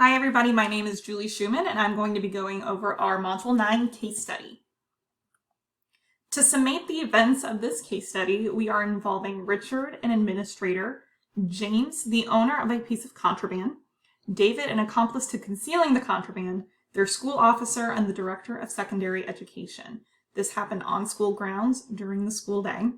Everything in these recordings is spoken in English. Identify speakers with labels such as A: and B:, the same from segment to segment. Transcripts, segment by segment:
A: Hi everybody, my name is Julie Schumann and I'm going to be going over our Module 9 case study. To summate the events of this case study, we are involving Richard, an administrator, James, the owner of a piece of contraband, David, an accomplice to concealing the contraband, their school officer, and the director of secondary education. This happened on school grounds during the school day.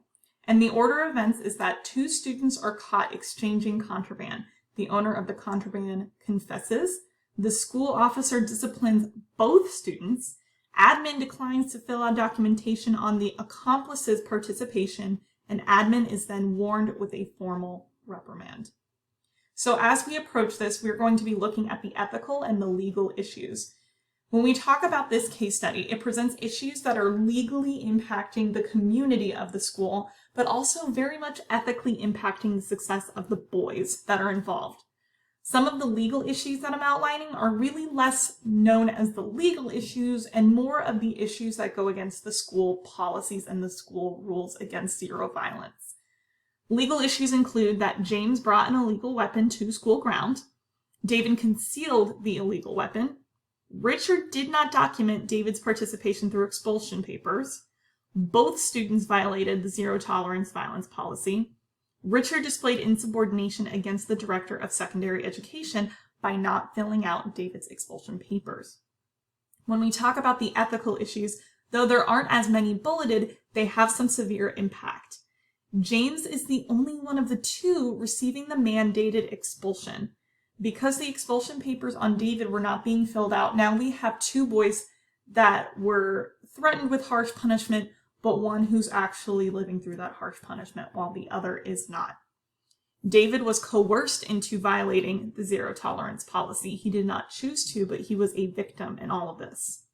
A: And the order of events is that two students are caught exchanging contraband. The owner of the contraband confesses. The school officer disciplines both students. Admin declines to fill out documentation on the accomplice's participation, and admin is then warned with a formal reprimand. So as we approach this, we're going to be looking at the ethical and the legal issues. When we talk about this case study, it presents issues that are legally impacting the community of the school, but also very much ethically impacting the success of the boys that are involved. Some of the legal issues that I'm outlining are really less known as the legal issues and more of the issues that go against the school policies and the school rules against zero violence. Legal issues include that James brought an illegal weapon to school ground. David concealed the illegal weapon. Richard did not document David's participation through expulsion papers. Both students violated the zero tolerance violence policy. Richard displayed insubordination against the director of secondary education by not filling out David's expulsion papers. When we talk about the ethical issues, though there aren't as many bulleted, they have some severe impact. James is the only one of the two receiving the mandated expulsion. Because the expulsion papers on David were not being filled out, now we have two boys that were threatened with harsh punishment, but one who's actually living through that harsh punishment while the other is not. David was coerced into violating the zero tolerance policy. He did not choose to, but he was a victim in all of this.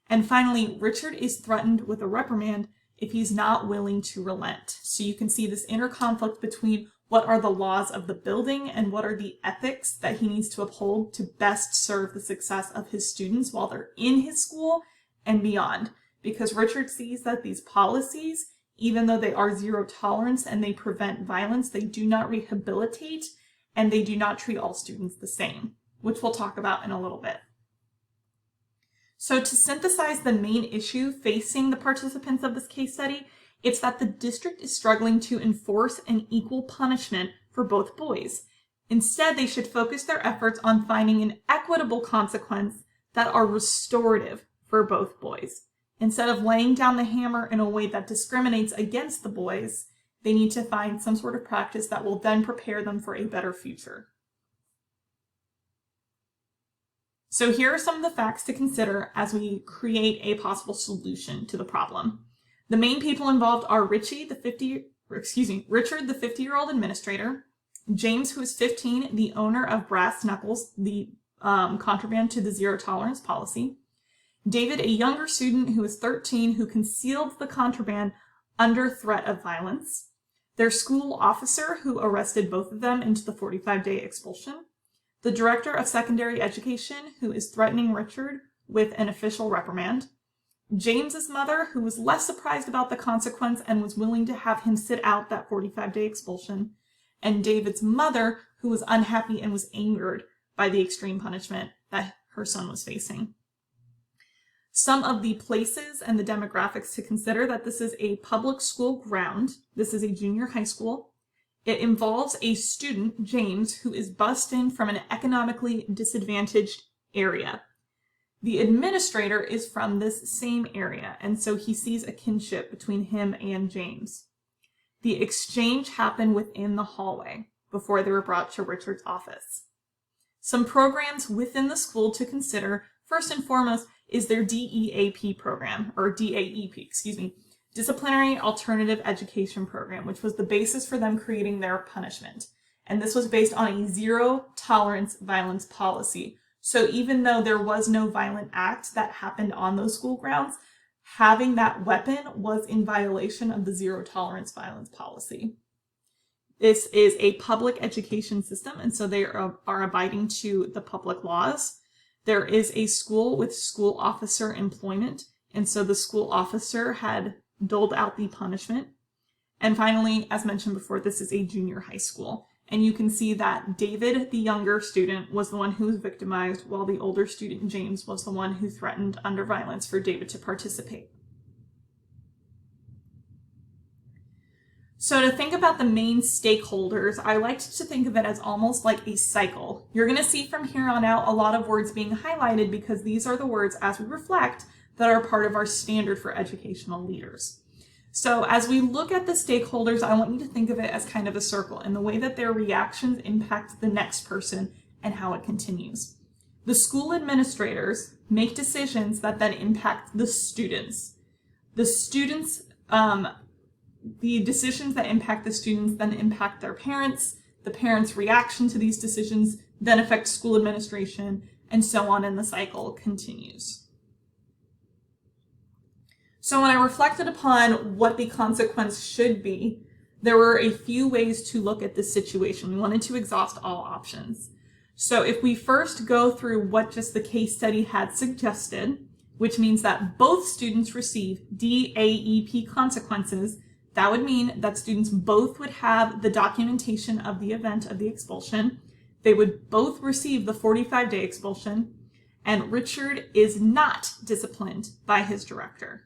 A: And finally, Richard is threatened with a reprimand if he's not willing to relent. So you can see this inner conflict between what are the laws of the building and what are the ethics that he needs to uphold to best serve the success of his students while they're in his school and beyond. Because Richard sees that these policies, even though they are zero tolerance and they prevent violence, they do not rehabilitate and they do not treat all students the same, which we'll talk about in a little bit. So to synthesize the main issue facing the participants of this case study, it's that the district is struggling to enforce an equal punishment for both boys. Instead, they should focus their efforts on finding an equitable consequence that are restorative for both boys. Instead of laying down the hammer in a way that discriminates against the boys, they need to find some sort of practice that will then prepare them for a better future. So here are some of the facts to consider as we create a possible solution to the problem. The main people involved are Richard, the 50-year-old administrator, James, who is 15, the owner of Brass Knuckles, the contraband to the zero tolerance policy, David, a younger student who is 13, who concealed the contraband under threat of violence, their school officer, who arrested both of them into the 45-day expulsion, the director of secondary education, who is threatening Richard with an official reprimand, James's mother, who was less surprised about the consequence and was willing to have him sit out that 45-day expulsion, and David's mother, who was unhappy and was angered by the extreme punishment that her son was facing. Some of the places and the demographics to consider: that this is a public school ground. This is a junior high school. It involves a student, James, who is bused in from an economically disadvantaged area. The administrator is from this same area, and so he sees a kinship between him and James. The exchange happened within the hallway before they were brought to Richard's office. Some programs within the school to consider: first and foremost is their DEAP program, or DAEP, Disciplinary Alternative Education Program, which was the basis for them creating their punishment. And this was based on a zero tolerance violence policy. So even though there was no violent act that happened on those school grounds, having that weapon was in violation of the zero tolerance violence policy. This is a public education system, and so they are abiding to the public laws. There is a school with school officer employment, and so the school officer had doled out the punishment. And finally, as mentioned before, this is a junior high school. And you can see that David, the younger student, was the one who was victimized, while the older student, James, was the one who threatened under violence for David to participate. So to think about the main stakeholders, I like to think of it as almost like a cycle. You're going to see from here on out a lot of words being highlighted because these are the words, as we reflect, that are part of our standard for educational leaders. So as we look at the stakeholders, I want you to think of it as kind of a circle and the way that their reactions impact the next person and how it continues. The school administrators make decisions that then impact the students. The decisions that impact the students then impact their parents. The parents' reaction to these decisions then affect school administration, and so on, and the cycle continues. So when I reflected upon what the consequence should be, there were a few ways to look at this situation. We wanted to exhaust all options. So if we first go through what just the case study had suggested, which means that both students receive DAEP consequences, that would mean that students both would have the documentation of the event of the expulsion. They would both receive the 45-day expulsion, and Richard is not disciplined by his director.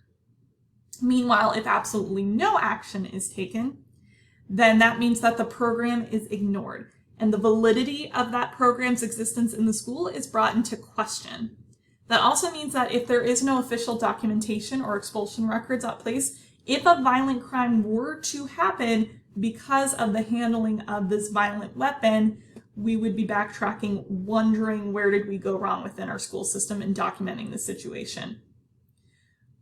A: Meanwhile, if absolutely no action is taken, then that means that the program is ignored, and the validity of that program's existence in the school is brought into question. That also means that if there is no official documentation or expulsion records at place, if a violent crime were to happen because of the handling of this violent weapon, we would be backtracking, wondering where did we go wrong within our school system in documenting the situation.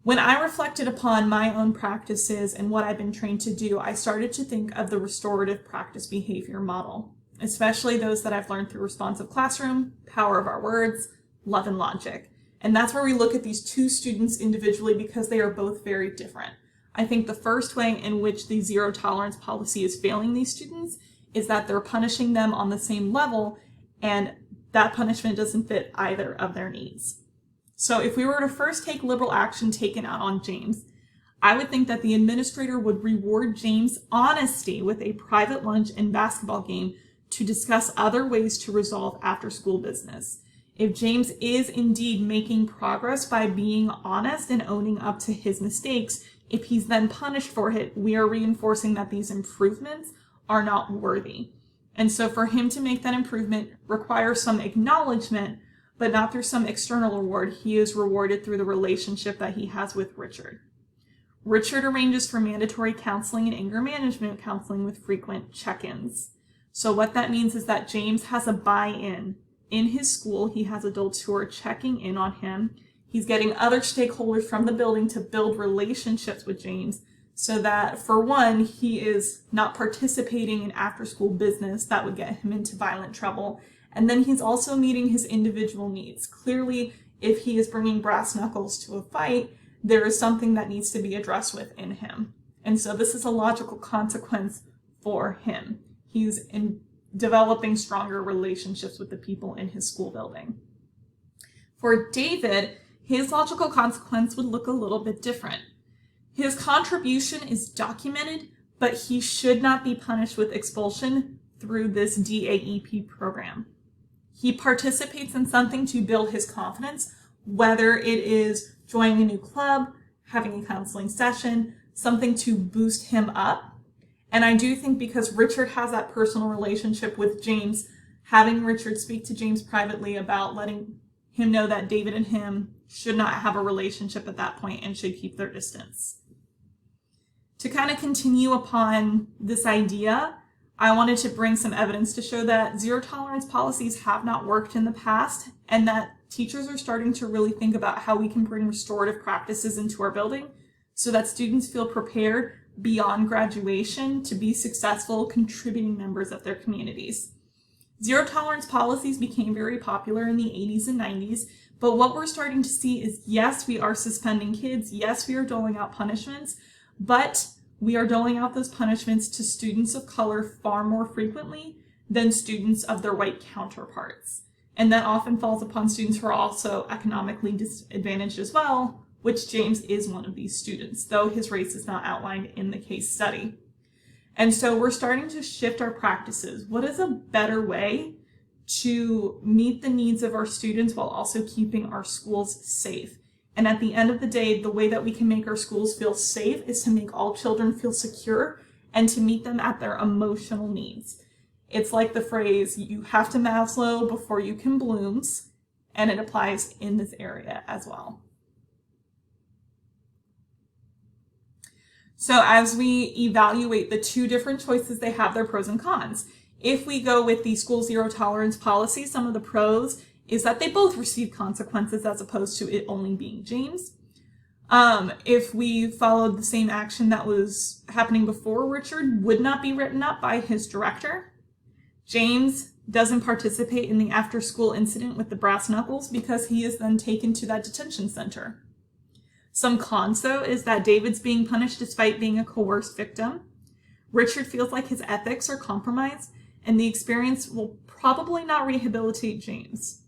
A: When I reflected upon my own practices and what I've been trained to do, I started to think of the restorative practice behavior model, especially those that I've learned through Responsive Classroom, Power of Our Words, Love and Logic. And that's where we look at these two students individually because they are both very different. I think the first way in which the zero tolerance policy is failing these students is that they're punishing them on the same level, and that punishment doesn't fit either of their needs. So if we were to first take liberal action taken out on James, I would think that the administrator would reward James' honesty with a private lunch and basketball game to discuss other ways to resolve after-school business. If James is indeed making progress by being honest and owning up to his mistakes, if he's then punished for it, we are reinforcing that these improvements are not worthy. And so for him to make that improvement requires some acknowledgement, but not through some external reward. He is rewarded through the relationship that he has with Richard. Richard arranges for mandatory counseling and anger management counseling with frequent check-ins. So what that means is that James has a buy-in. In his school, he has adults who are checking in on him. He's getting other stakeholders from the building to build relationships with James so that, for one, he is not participating in after-school business that would get him into violent trouble. And then he's also meeting his individual needs. Clearly, if he is bringing brass knuckles to a fight, there is something that needs to be addressed within him. And so this is a logical consequence for him. He's developing stronger relationships with the people in his school building. For David, his logical consequence would look a little bit different. His contribution is documented, but he should not be punished with expulsion through this DAEP program. He participates in something to build his confidence, whether it is joining a new club, having a counseling session, something to boost him up. And I do think because Richard has that personal relationship with James, having Richard speak to James privately about letting him know that David and him should not have a relationship at that point and should keep their distance. To kind of continue upon this idea, I wanted to bring some evidence to show that zero tolerance policies have not worked in the past and that teachers are starting to really think about how we can bring restorative practices into our building so that students feel prepared beyond graduation to be successful contributing members of their communities. Zero tolerance policies became very popular in the 80s and 90s, but what we're starting to see is, yes, we are suspending kids, yes, we are doling out punishments, but we are doling out those punishments to students of color far more frequently than students of their white counterparts. And that often falls upon students who are also economically disadvantaged as well, which James is one of these students, though his race is not outlined in the case study. And so we're starting to shift our practices. What is a better way to meet the needs of our students while also keeping our schools safe? And at the end of the day, the way that we can make our schools feel safe is to make all children feel secure and to meet them at their emotional needs. It's like the phrase, you have to Maslow before you can blooms, and it applies in this area as well. So as we evaluate the two different choices, they have their pros and cons. If we go with the school zero tolerance policy, some of the pros is that they both receive consequences as opposed to it only being James. If we followed the same action that was happening before, Richard would not be written up by his director. James doesn't participate in the after-school incident with the brass knuckles because he is then taken to that detention center. Some cons, though, is that David's being punished despite being a coerced victim. Richard feels like his ethics are compromised, and the experience will probably not rehabilitate James.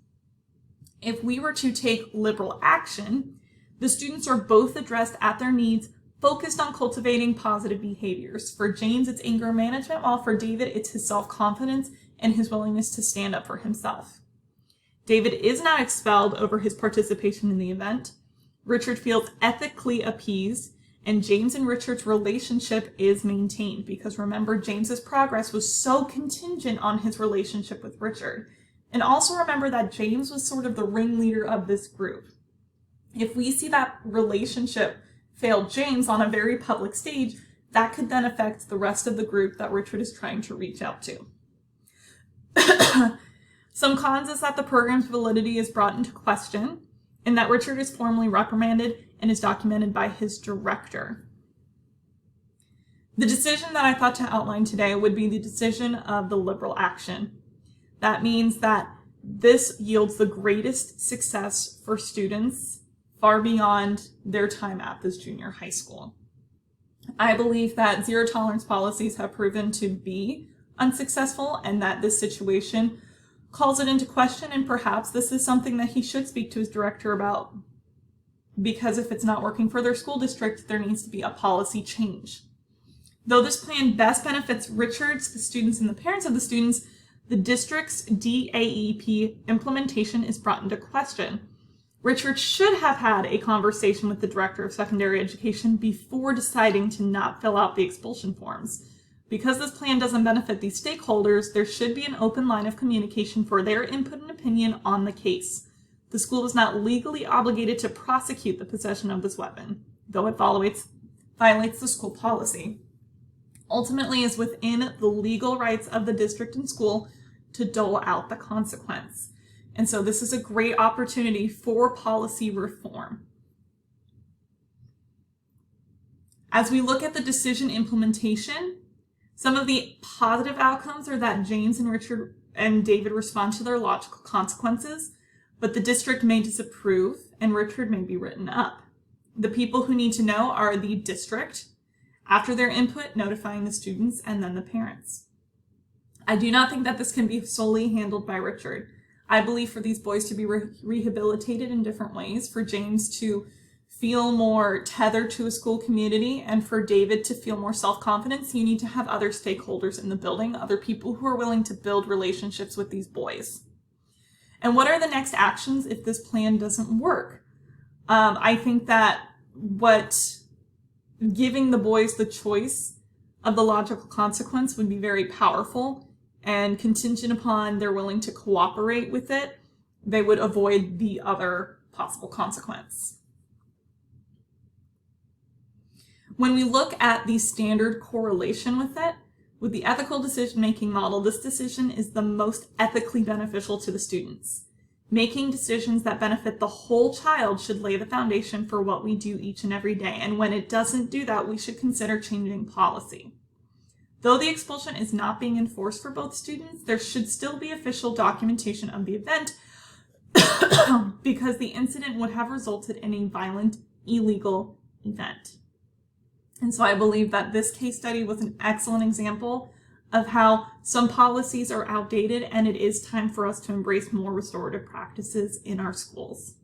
A: If we were to take liberal action, the students are both addressed at their needs, focused on cultivating positive behaviors. For James, it's anger management, while for David, it's his self-confidence and his willingness to stand up for himself. David is not expelled over his participation in the event. Richard feels ethically appeased, and James and Richard's relationship is maintained because remember, James's progress was so contingent on his relationship with Richard. And also remember that James was sort of the ringleader of this group. If we see that relationship fail James on a very public stage, that could then affect the rest of the group that Richard is trying to reach out to. Some cons is that the program's validity is brought into question, and that Richard is formally reprimanded and is documented by his director. The decision that I thought to outline today would be the decision of the liberal action. That means that this yields the greatest success for students far beyond their time at this junior high school. I believe that zero tolerance policies have proven to be unsuccessful and that this situation calls it into question, and perhaps this is something that he should speak to his director about, because if it's not working for their school district, there needs to be a policy change. Though this plan best benefits Richards, the students, and the parents of the students, the district's DAEP implementation is brought into question. Richard should have had a conversation with the director of secondary education before deciding to not fill out the expulsion forms. Because this plan doesn't benefit these stakeholders, there should be an open line of communication for their input and opinion on the case. The school is not legally obligated to prosecute the possession of this weapon, though it violates the school policy. Ultimately, it is within the legal rights of the district and school to dole out the consequence. And so this is a great opportunity for policy reform. As we look at the decision implementation, some of the positive outcomes are that James and Richard and David respond to their logical consequences, but the district may disapprove and Richard may be written up. The people who need to know are the district, after their input, notifying the students, and then the parents. I do not think that this can be solely handled by Richard. I believe for these boys to be rehabilitated in different ways, for James to feel more tethered to a school community, and for David to feel more self-confidence, you need to have other stakeholders in the building, other people who are willing to build relationships with these boys. And what are the next actions if this plan doesn't work? I think that giving the boys the choice of the logical consequence would be very powerful, and contingent upon they're willing to cooperate with it, they would avoid the other possible consequence. When we look at the standard correlation with it, with the ethical decision-making model, this decision is the most ethically beneficial to the students. Making decisions that benefit the whole child should lay the foundation for what we do each and every day, and when it doesn't do that, we should consider changing policy. Though the expulsion is not being enforced for both students, there should still be official documentation of the event because the incident would have resulted in a violent, illegal event. And so I believe that this case study was an excellent example of how some policies are outdated and it is time for us to embrace more restorative practices in our schools.